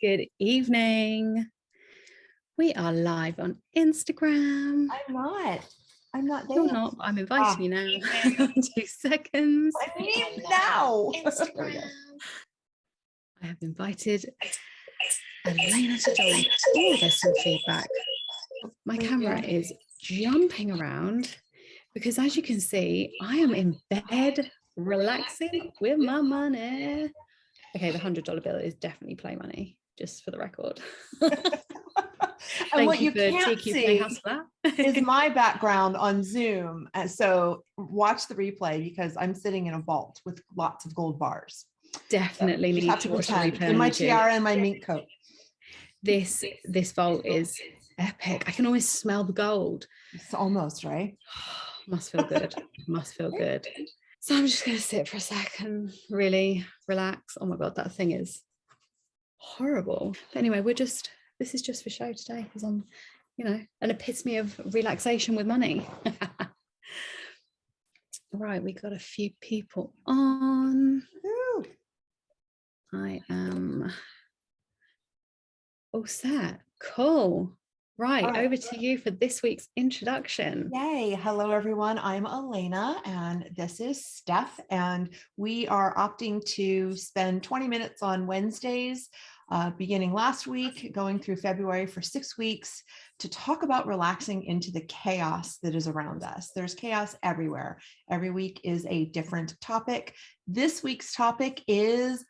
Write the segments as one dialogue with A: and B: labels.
A: Good evening. We are live on Instagram.
B: I'm not there.
A: You're not, but I'm inviting you now. 2 seconds.
B: I need now.
A: Instagram. I have invited Elena to join. Oh, there's some feedback. My camera is jumping around because, as you can see, I am in bed relaxing with my money. Okay, the $100 bill is definitely play money, just for the record.
B: And what you can't
A: TQ
B: see
A: Playhouse for that.
B: is my background on Zoom. And so watch the replay because I'm sitting in a vault with lots of gold bars.
A: Definitely
B: So
A: need to watch the replay
B: in
A: on
B: my
A: YouTube.
B: tiara and my mink coat.
A: This vault is epic. I can always smell the gold.
B: It's almost right.
A: Must feel good. Must feel good. So I'm just going to sit for a second, really relax. Oh my God, that thing is horrible. But anyway, this is just for show today because I'm, an epitome of relaxation with money. Right, we got a few people on.
B: Ooh.
A: I am all set. Cool. Right, over to you for this week's introduction.
B: Yay. Hello, everyone. I'm Elena, and this is Steph, and we are opting to spend 20 minutes on Wednesdays, beginning last week, going through February for 6 weeks, to talk about relaxing into the chaos that is around us. There's chaos everywhere. Every week is a different topic. This week's topic is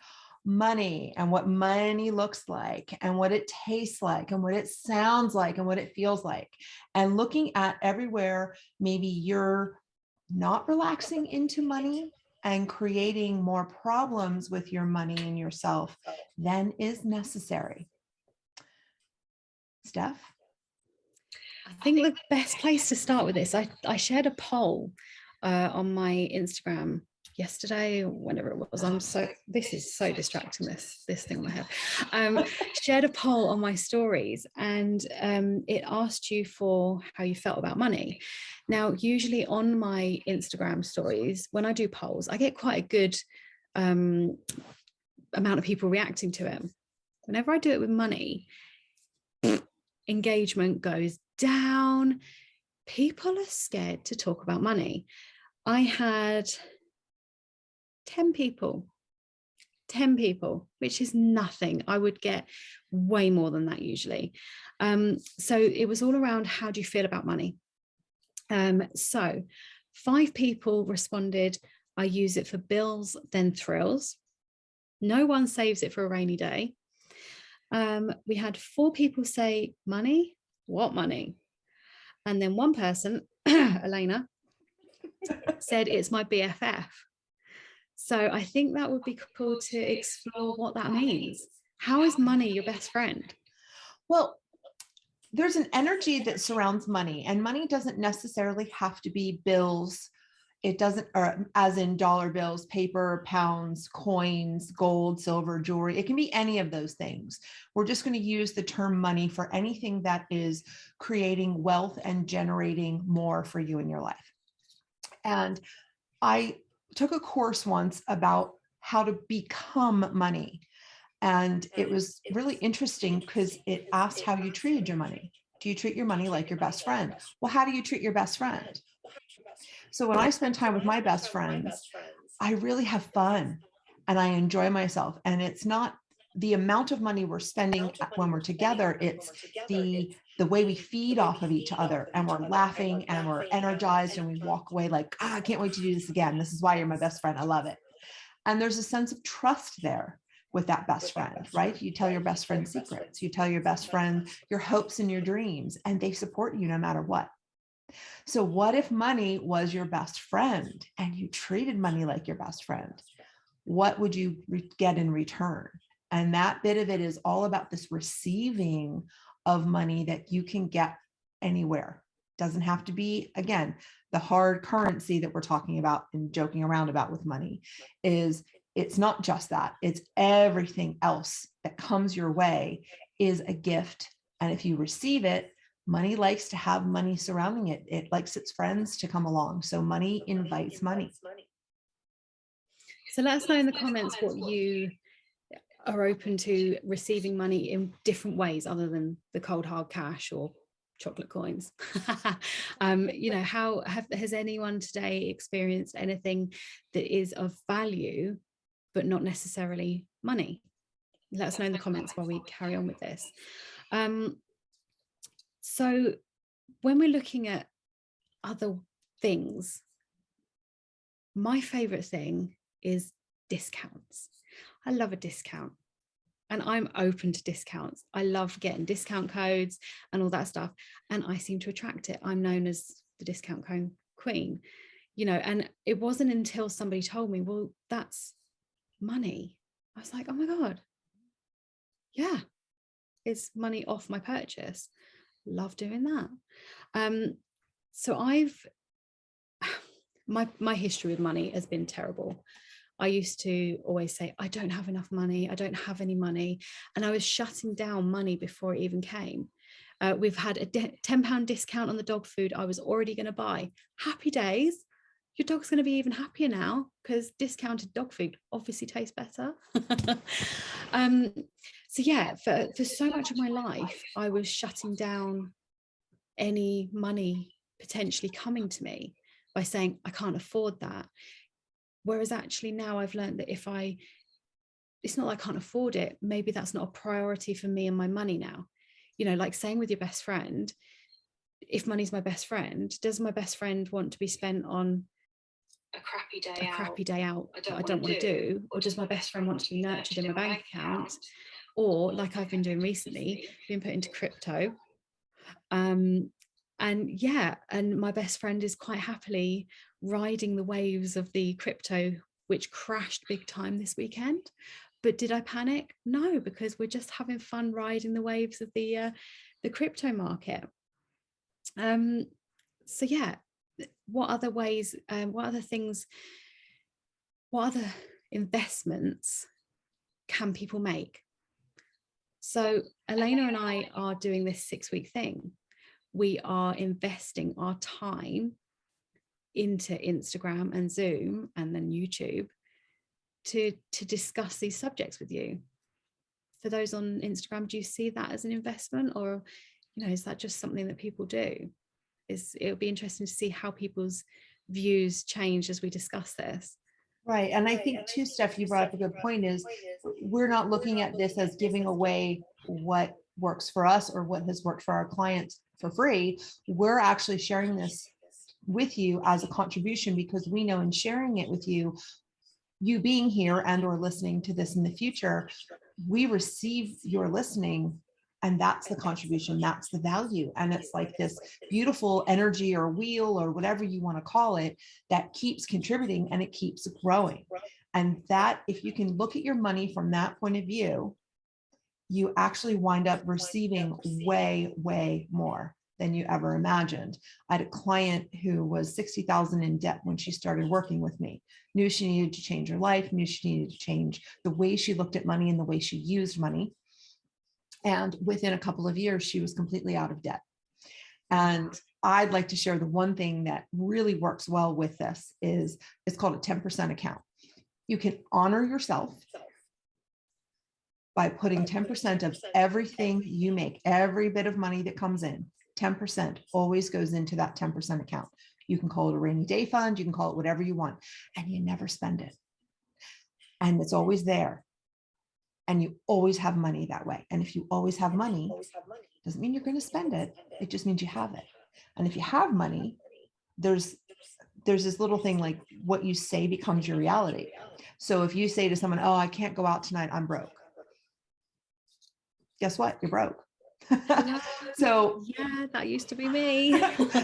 B: money and what money looks like and what it tastes like and what it sounds like and what it feels like, and looking at everywhere maybe you're not relaxing into money and creating more problems with your money and yourself than is necessary. Steph?
A: I think the best place to start with this, I shared a poll on my Instagram yesterday, whenever it was. This is so distracting, this thing on my head. Shared a poll on my stories, and it asked you for how you felt about money. Now, usually on my Instagram stories, when I do polls, I get quite a good amount of people reacting to it. Whenever I do it with money, engagement goes down. People are scared to talk about money. I had 10 people, which is nothing. I would get way more than that usually. So it was all around, how do you feel about money? So 5 people responded, I use it for bills, then thrills. No one saves it for a rainy day. We had 4 people say money. What money? And then one person, Elena, said it's my BFF. So I think that would be cool to explore what that means. How is money your best friend?
B: Well, there's an energy that surrounds money, and money doesn't necessarily have to be bills. It doesn't, or as in dollar bills, paper, pounds, coins, gold, silver, jewelry. It can be any of those things. We're just going to use the term money for anything that is creating wealth and generating more for you in your life. And I took a course once about how to become money. And it was really interesting because it asked how you treated your money. Do you treat your money like your best friend? Well, how do you treat your best friend? So when I spend time with my best friends, I really have fun and I enjoy myself. And it's not the amount of money we're spending when we're together, it's the way we feed off of each other, and we're laughing and we're energized and we walk away like, I can't wait to do this again. This is why you're my best friend. I love it. And there's a sense of trust there with that best friend, right? You tell your best friend secrets, you tell your best friend your hopes and your dreams, and they support you no matter what. So what if money was your best friend and you treated money like your best friend? What would you get in return? And that bit of it is all about this receiving of money that you can get anywhere. Doesn't have to be, again, the hard currency that we're talking about and joking around about with money. It's not just that, it's everything else that comes your way is a gift. And if you receive it, money likes to have money surrounding it. It likes its friends to come along. So money invites money.
A: So let us know in the comments what you are open to receiving money in different ways other than the cold hard cash or chocolate coins. You know, has anyone today experienced anything that is of value but not necessarily money? Let us know in the comments while we carry on with this. So when we're looking at other things, my favorite thing is discounts. I love a discount, and I'm open to discounts. I love getting discount codes and all that stuff, and I seem to attract it. I'm known as the discount code queen, you know, and it wasn't until somebody told me, well, that's money. I was like, oh my God, yeah, it's money off my purchase. Love doing that. So my history with money has been terrible. I used to always say, I don't have enough money. I don't have any money. And I was shutting down money before it even came. We've had a £10 discount on the dog food I was already going to buy. Happy days. Your dog's going to be even happier now because discounted dog food obviously tastes better. So yeah, for so much of my life, I was shutting down any money potentially coming to me by saying, I can't afford that. Whereas actually now I've learned that it's not like I can't afford it. Maybe that's not a priority for me and my money now. You know, like saying with your best friend, if money's my best friend, does my best friend want to be spent on a crappy day out that I don't want to do? Or does my best friend want to be nurtured in my bank account? Or like I've been doing recently, being put into crypto. And yeah, and my best friend is quite happily riding the waves of the crypto, which crashed big time this weekend. But did I panic? No, because we're just having fun riding the waves of the crypto market. So yeah, what other ways, what other things, what other investments can people make? So Elena and I are doing this 6-week thing. We are investing our time into Instagram and Zoom and then YouTube to discuss these subjects with you. For those on Instagram, do you see that as an investment, or you know, is that just something that people do? It'll be interesting to see how people's views change as we discuss this.
B: Right. And I think too, Steph, you brought up a good point, is we're not looking at this as giving away what works for us or what has worked for our clients for free. We're actually sharing this with you as a contribution, because we know in sharing it with you, you being here and or listening to this in the future, we receive your listening, and that's the contribution, that's the value. And it's like this beautiful energy or wheel or whatever you want to call it that keeps contributing and it keeps growing. And that, if you can look at your money from that point of view, you actually wind up receiving way, way more than you ever imagined. I had a client who was $60,000 in debt when she started working with me, knew she needed to change her life, knew she needed to change the way she looked at money and the way she used money. And within a couple of years, she was completely out of debt. And I'd like to share the one thing that really works well with this is it's called a 10% account. You can honor yourself by putting 10% of everything you make, every bit of money that comes in, 10% always goes into that 10% account. You can call it a rainy day fund, you can call it whatever you want, and you never spend it. And it's always there. And you always have money that way. And if you always have money, doesn't mean you're going to spend it. It just means you have it. And if you have money, there's this little thing like what you say becomes your reality. So if you say to someone, oh, I can't go out tonight, I'm broke. Guess what? You're broke. So
A: yeah, that used to be me.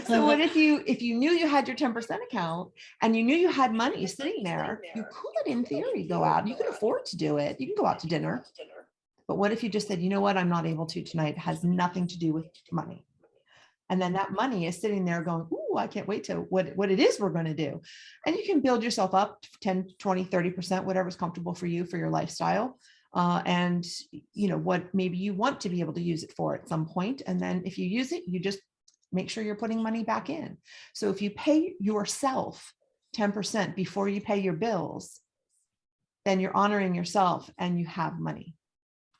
B: So what if you knew you had your 10% account and you knew you had money sitting there, you could in theory go out, you could afford to do it, you can go out to dinner. But what if you just said, you know what, I'm not able to tonight, it has nothing to do with money. And then that money is sitting there going, ooh, I can't wait to what it is we're going to do. And you can build yourself up 10, 20, 30%, whatever's comfortable for you, for your lifestyle. And you know what, maybe you want to be able to use it for at some point. And then if you use it, you just make sure you're putting money back in. So if you pay yourself 10% before you pay your bills, then you're honoring yourself and you have money.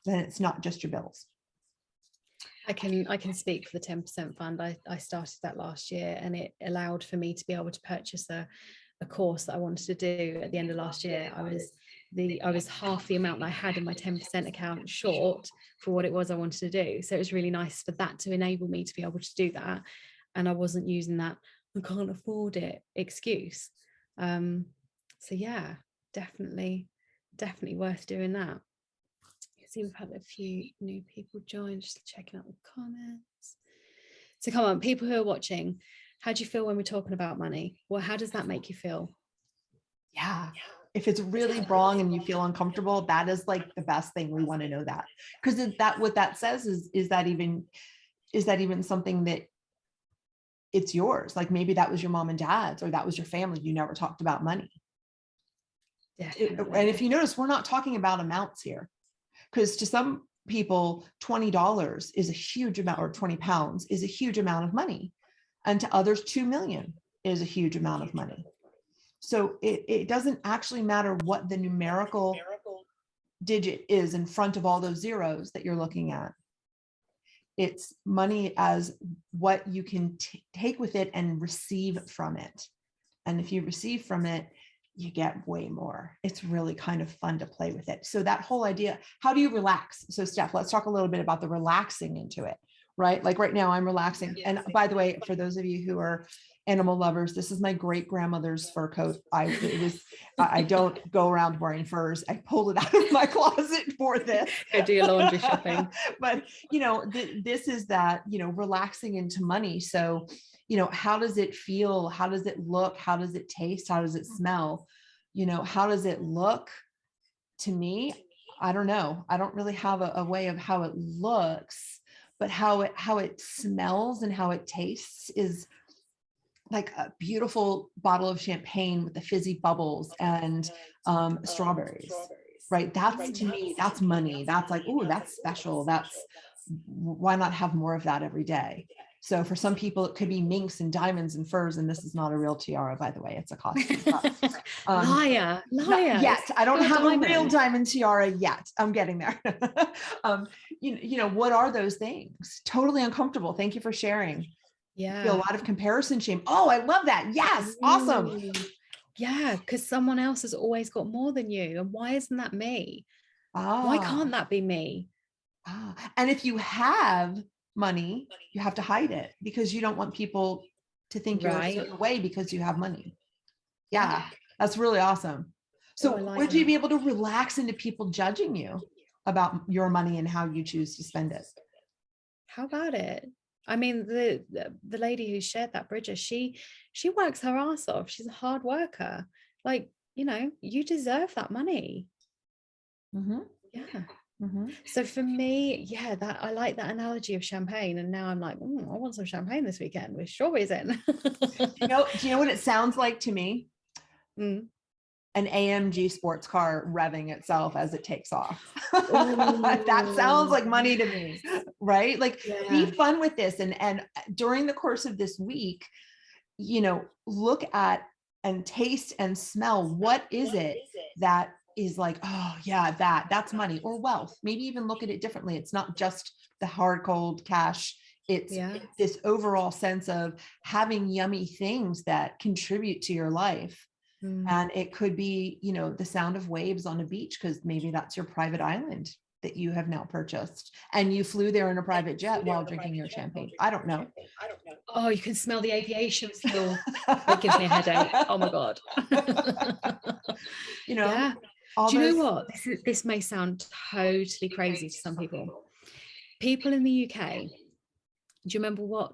B: Then it's not just your bills.
A: I can speak for the 10% fund. I started that last year, and it allowed for me to be able to purchase a course that I wanted to do at the end of last year. I was half the amount that I had in my 10% account short for what it was I wanted to do. So it was really nice for that to enable me to be able to do that. And I wasn't using that "I can't afford it" excuse. So yeah, definitely worth doing that. See, we've had a few new people join, just checking out the comments. So come on, people who are watching, how do you feel when we're talking about money? Well, how does that make you feel?
B: Yeah. If it's really wrong and you feel uncomfortable, that is like the best thing. We want to know that, because what that says is that even something that it's yours? Like maybe that was your mom and dad's, or that was your family. You never talked about money. And if you notice, we're not talking about amounts here, because to some people, $20 is a huge amount, or 20 pounds is a huge amount of money. And to others, 2 million is a huge amount of money. So it doesn't actually matter what the numerical digit is in front of all those zeros that you're looking at. It's money as what you can take with it and receive from it. And if you receive from it, you get way more. It's really kind of fun to play with it. So that whole idea, how do you relax? So Steph, let's talk a little bit about the relaxing into it, right? Like right now I'm relaxing. And by the way, for those of you who are animal lovers, this is my great grandmother's fur coat. I don't go around wearing furs. I pulled it out of my closet for this.
A: Go do your laundry shopping.
B: But this is that, relaxing into money. So, how does it feel? How does it look? How does it taste? How does it smell? How does it look to me? I don't know. I don't really have a way of how it looks, but how it smells and how it tastes is like a beautiful bottle of champagne with the fizzy bubbles and strawberries, right? That's, to me, that's money. That's like, oh, that's special. Why not have more of that every day? So for some people, it could be minks and diamonds and furs. And this is not a real tiara, by the way, it's a costume.
A: Liar.
B: Yet. I don't have
A: diamond.
B: a real diamond tiara yet. I'm getting there. What are those things? Totally uncomfortable. Thank you for sharing.
A: Yeah.
B: Feel a lot of comparison shame. Oh, I love that. Yes. Awesome.
A: Yeah. Because someone else has always got more than you. And why isn't that me? Why can't that be me?
B: And if you have money, you have to hide it because you don't want people to think you're a certain way because you have money. Yeah. That's really awesome. So would you be able to relax into people judging you about your money and how you choose to spend it?
A: How about it? I mean, the lady who shared that, Bridget, she works her ass off. She's a hard worker. Like, you deserve that money.
B: Mm-hmm.
A: Yeah.
B: Mm-hmm.
A: So for me, yeah, that I like that analogy of champagne. And now I'm like, I want some champagne this weekend with strawberries in.
B: Do you know what it sounds like to me? An AMG sports car revving itself as it takes off. That sounds like money to me, right? Like, be fun with this. And during the course of this week, look at and taste and smell. What is it that is like, oh yeah, that's money or wealth? Maybe even look at it differently. It's not just the hard, cold cash. It's this overall sense of having yummy things that contribute to your life. And it could be, the sound of waves on a beach, because maybe that's your private island that you have now purchased and you flew there in a private jet while drinking your champagne. I don't know.
A: Oh, you can smell the aviation fuel. It gives me a headache. Oh my God. Yeah. Do you know what? This may sound totally crazy to some people. People in the UK, do you remember what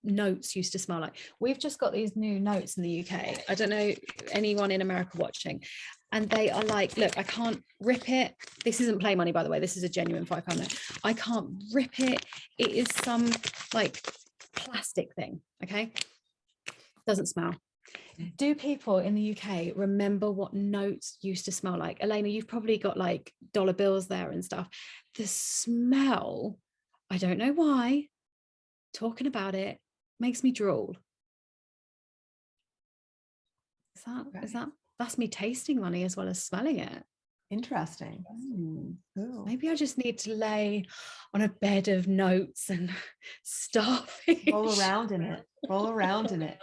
A: notes used to smell like? We've just got these new notes in the UK. I don't know anyone in America watching, and they are like, look, I can't rip it. This isn't play money, by the way. This is a genuine £5 note. I can't rip it. It is some like plastic thing. Okay, doesn't smell. Do people in the UK remember what notes used to smell like? Elena, you've probably got like dollar bills there and stuff. The smell, I don't know why, talking about it makes me drool. That's me tasting money as well as smelling it.
B: Interesting. Ooh.
A: Maybe I just need to lay on a bed of notes and starfish.
B: Roll around in it. Roll around in it.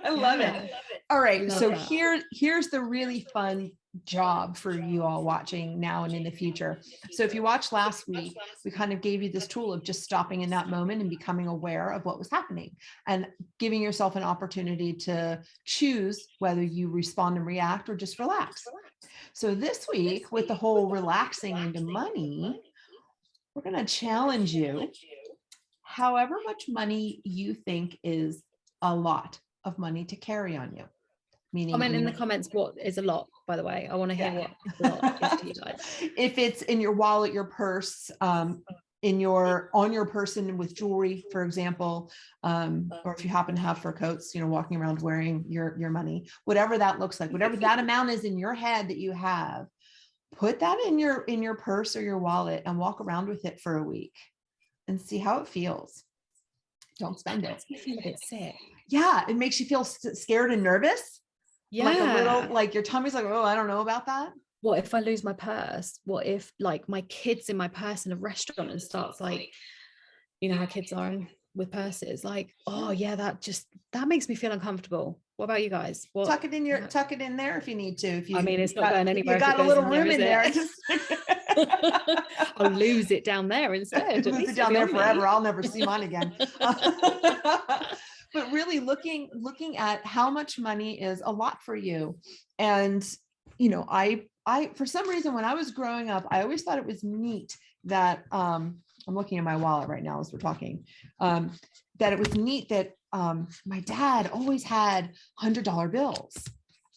B: I love
A: Yeah.
B: it. All right.
A: Love
B: So
A: that.
B: here's the really fun job for you all watching now and in the future. So if you watched last week, we kind of gave you this tool of just stopping in that moment and becoming aware of what was happening and giving yourself an opportunity to choose whether you respond and react or just relax. So this week, with the whole relaxing into money, we're going to challenge you. However much money you think is a lot of money to carry on you, meaning
A: Comment in the comments what is a lot, by the way. I want to hear what a lot is to you guys.
B: If it's in your wallet, your purse, in your on your person with jewelry, for example, or if you happen to have fur coats, walking around wearing your money, whatever that looks like, whatever that amount is in your head that you have, put that in your purse or your wallet and walk around with it for a week and see how it feels. Don't spend it.
A: Makes me feel a bit sick.
B: Yeah, it makes you feel scared and nervous.
A: Yeah.
B: Like a little, like your tummy's like, oh, I don't know about that.
A: What if I lose my purse? What if like my kid's in my purse in a restaurant and starts like, how kids are with purses? Like, oh yeah, that makes me feel uncomfortable. What about you guys?
B: Tuck it in there if you need to. If you,
A: I mean, it's not going anywhere.
B: You got a little room in there.
A: I'll lose it down there instead.
B: Lose it down there forever. I'll never see mine again. But really looking at how much money is a lot for you. And, I, for some reason, when I was growing up, I always thought it was neat that, I'm looking at my wallet right now as we're talking, that it was neat that, my dad always had $100 bills.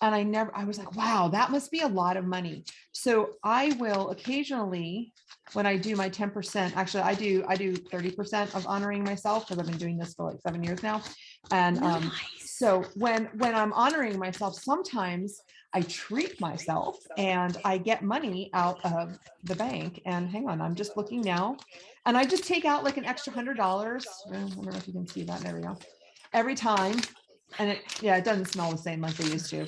B: And I was like, wow, that must be a lot of money. So I will occasionally, when I do my 10%, actually I do 30% of honoring myself because I've been doing this for like 7 years now. And
A: nice.
B: So when I'm honoring myself, sometimes I treat myself and I get money out of the bank. And hang on, I'm just looking now. And I just take out like an extra $100. I don't know if you can see that. There we go. Every time. And it doesn't smell the same like they used to.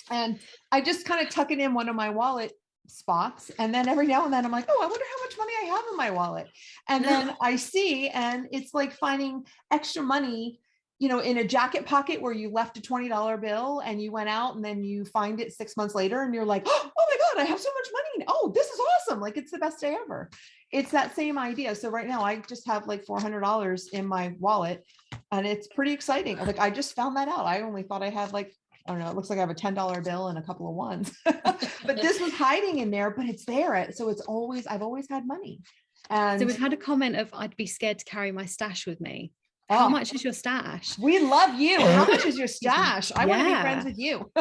B: And I just kind of tuck it in one of my wallet spots. And then every now and then I'm like, oh, I wonder how much money I have in my wallet. And then I see, and it's like finding extra money, in a jacket pocket where you left a $20 bill and you went out and then you find it 6 months later and you're like, oh my God, I have so much money. Oh, this is awesome. Like it's the best day ever. It's that same idea. So right now I just have like $400 in my wallet and it's pretty exciting. Like I just found that out. I only thought I had like, I don't know, it looks like I have a $10 bill and a couple of ones, but this was hiding in there, but it's there. So I've always had money. And
A: so we've had a comment of, I'd be scared to carry my stash with me. How much is your stash?
B: We love you. How much is your stash? I want to be friends with you.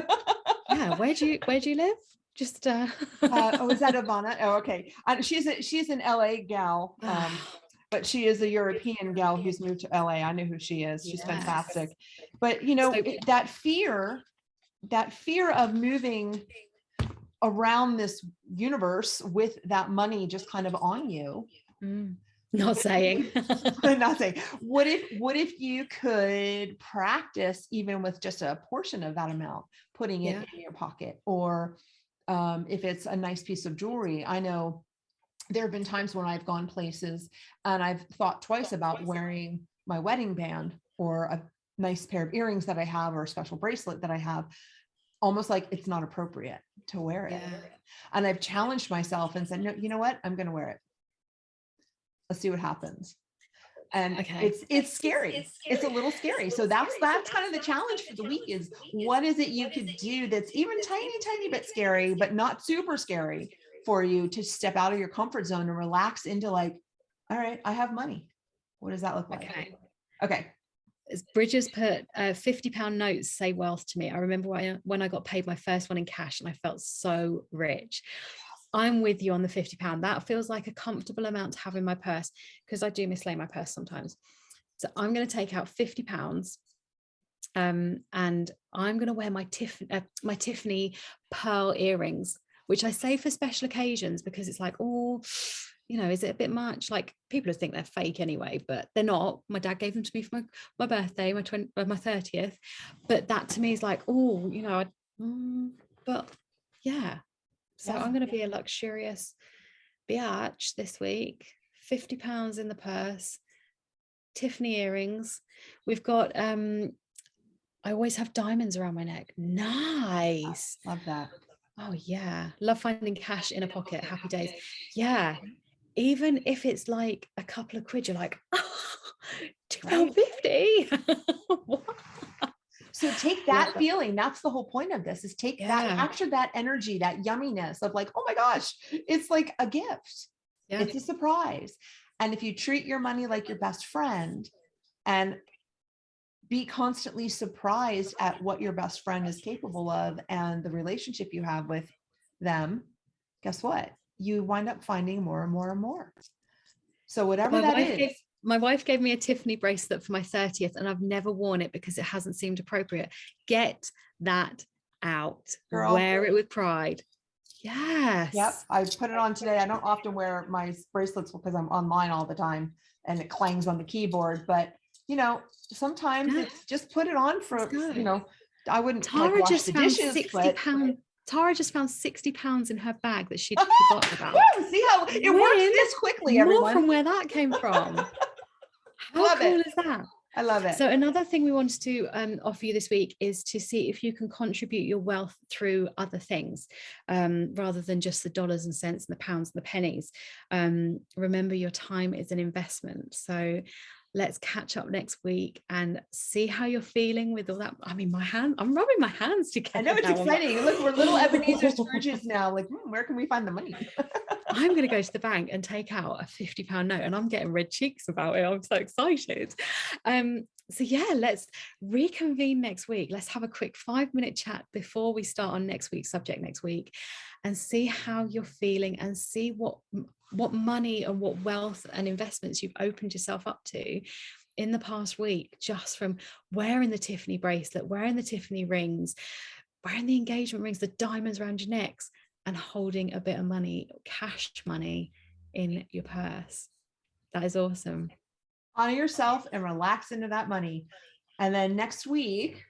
A: Yeah. Where do you live? Just is that
B: Ivana? Oh, okay. She's an LA gal. But she is a European gal who's moved to LA. I know who she is. She's fantastic. But that fear of moving around this universe with that money just kind of on you.
A: Not saying.
B: What if you could practice even with just a portion of that amount, putting it in your pocket, or if it's a nice piece of jewelry. I know there have been times when I've gone places and I've thought twice about wearing my wedding band or a nice pair of earrings that I have or a special bracelet that I have, almost like it's not appropriate to wear it. Yeah. And I've challenged myself and said, no, you know what? I'm going to wear it. Let's see what happens. And it's scary. It's a little scary. So that's kind of the challenge for the week is what is it you could do that's even tiny bit scary, but not super scary for you to step out of your comfort zone and relax into like, all right, I have money. What does that look like? Okay.
A: As Bridges put, £50 notes say wealth to me. I remember when I got paid my first one in cash and I felt so rich. I'm with you on the £50. That feels like a comfortable amount to have in my purse because I do mislay my purse sometimes. So I'm going to take out £50 and I'm going to wear my Tiffany pearl earrings, which I save for special occasions because it's like, oh, is it a bit much? Like people think they're fake anyway, but they're not. My dad gave them to me for my birthday, my 30th. But that to me is like, oh, but yeah. So
B: Yeah.
A: I'm going to be a luxurious biatch this week. £50 in the purse, Tiffany earrings. We've got I always have diamonds around my neck. Nice.
B: Love that.
A: Oh yeah, love finding cash in a pocket. Happy days. Yeah, even if it's like a couple of quid, you're like, oh, £2.50.
B: So take that feeling. That's the whole point of this, is take that, capture that energy, that yumminess of like, oh my gosh, it's like a gift.
A: Yeah.
B: It's a surprise. And if you treat your money like your best friend and be constantly surprised at what your best friend is capable of and the relationship you have with them, guess what? You wind up finding more and more and more. So whatever that is.
A: My wife gave me a Tiffany bracelet for my 30th, and I've never worn it because it hasn't seemed appropriate. Get that out. Girl. Wear it with pride. Yes.
B: Yep. I put it on today. I don't often wear my bracelets because I'm online all the time and it clangs on the keyboard. But, you know, sometimes it's just put it on for, you know, I wouldn't
A: Tara
B: wash
A: just
B: the
A: found
B: dishes,
A: £60. Tara just found £60 in her bag that she'd forgotten about.
B: Woo, see how it works this quickly, everyone.
A: More from where that came from. How cool is that?
B: I love it.
A: So another thing we wanted to offer you this week is to see if you can contribute your wealth through other things, rather than just the dollars and cents and the pounds and the pennies. Remember, your time is an investment. So let's catch up next week and see how you're feeling with all that. I mean, I'm rubbing my hands together.
B: I know, it's exciting. Look, we're little Ebenezer Scrooges now. Like, where can we find the money?
A: I'm going to go to the bank and take out a £50 note, and I'm getting red cheeks about it. I'm so excited. So yeah, let's reconvene next week. Let's have a quick 5-minute chat before we start on next week's subject next week, and see how you're feeling, and see what money and what wealth and investments you've opened yourself up to in the past week, just from wearing the Tiffany bracelet, wearing the Tiffany rings, wearing the engagement rings, the diamonds around your necks, and holding a bit of money, cash money, in your purse. That is awesome.
B: Honor yourself and relax into that money. And then next week,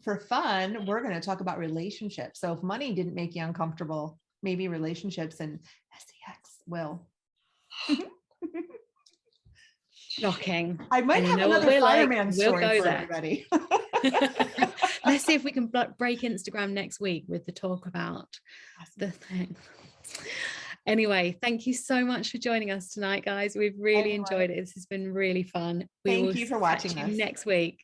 B: for fun, we're going to talk about relationships. So if money didn't make you uncomfortable, maybe relationships and sex will.
A: Shocking.
B: I might have another fireman story
A: we'll go
B: for
A: there.
B: everybody.
A: Let's see if we can break Instagram next week with the talk about the thing. Anyway, thank you so much for joining us tonight, guys. We've really enjoyed it. This has been really fun.
B: Thank you for watching us
A: next week.